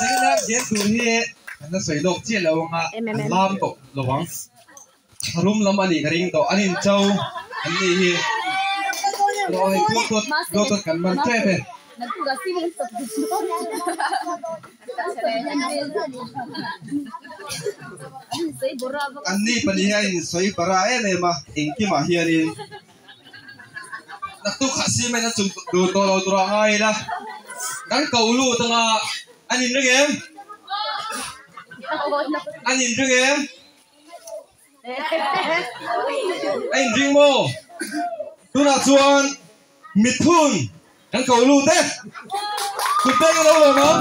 Jadi nak jet tu ni, anda selok jet lawang lam tu lawang. Harum lama ni kering tu, anin jauh, ani ni. Lawang tu kan macam apa? Ani panihan soi berai ni mah, ingki mah hiarin. Nak tu kasih mana tu tolong turangai lah. Kan kau lu tengah anin regem, anin regem, anin ringmo. Tu nak cuan mitun. Kan kau lu teh, tu teh kalau lu mau.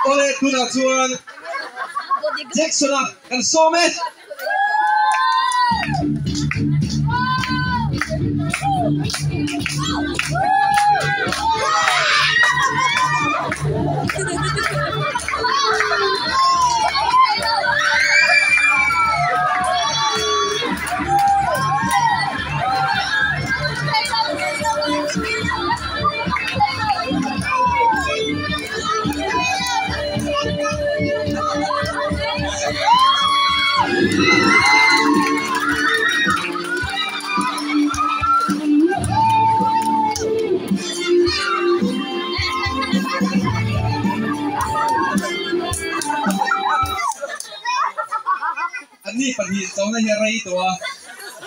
Oleh tu nak cuan Jackson kan somet. Ani pergi sana herai tu ah,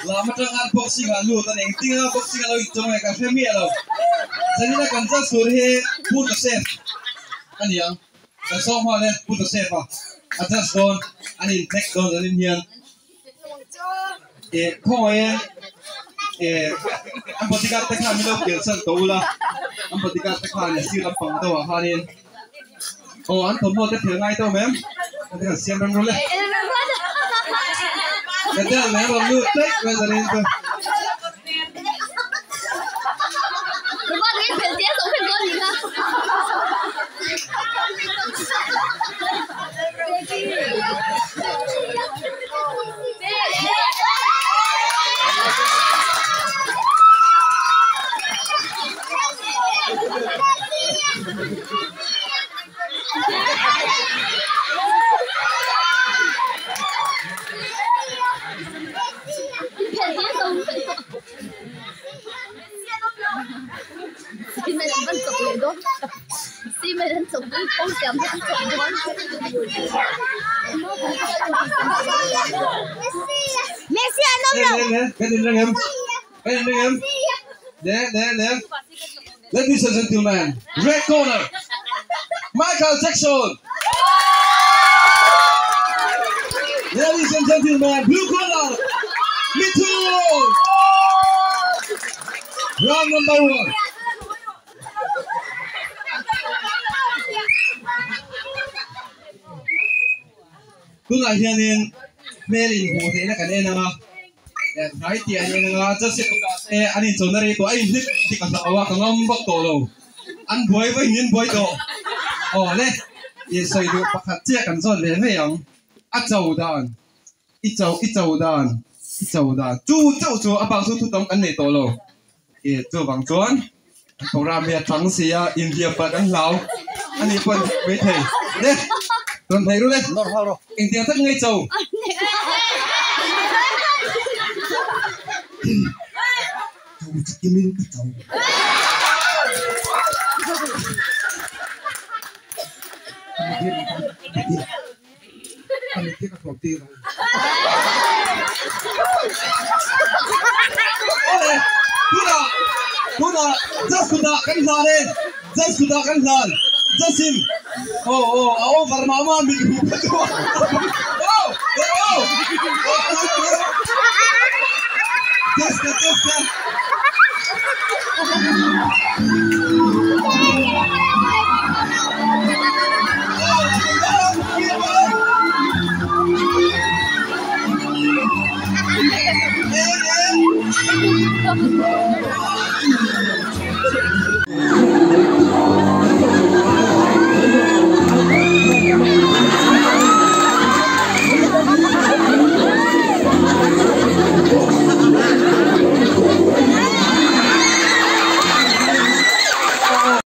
lama jangan boxing alu, tan yang tinggal boxing alu itu macam kafe mi alu. Jadi nak kantor surhe pun terset, ani yang kasih mana pun terset ah. Atas don, ani tek don ani yang, kau ambil tiga tekhan milo kelsen tu lah, ambil tiga tekhan ni si lampang tu ah hari. Oh, an tombo tu terngai tu mem, nanti kan siapa yang boleh. Betul, memang lu cek macam itu. Lepas ni pensiun sampai kau ni lah. Messi Ladies and gentlemen, red corner, Michael Jackson. Ladies and gentlemen, blue corner, Mitun. Round number 1. Tu nak hianin melin hotel nak kan ena ngah, hai tiada ena ngah just ani sonari tu ai hit di kata awak ngambak tolo, an boy ingin boy tu, oh le, ye saya tu pakat cek kan son le yang, acau dan, icau dan, cu abang tu tam kan ni tolo, ye tu bang tuan, orang biar tangsia India padan lau, ani pun betul, le. Tuan thấy luôn đấy. Anh tiếng rất ngay trầu. Kim Minh cắt trầu. Anh ấy tiếc là tiền rồi. Kuda, just kuda kan jalan, just kuda kan jalan, just him. Oh, Farmama ambil buka tu. Just. Hãy subscribe cho kênh Ghiền Mì Gõ để không bỏ lỡ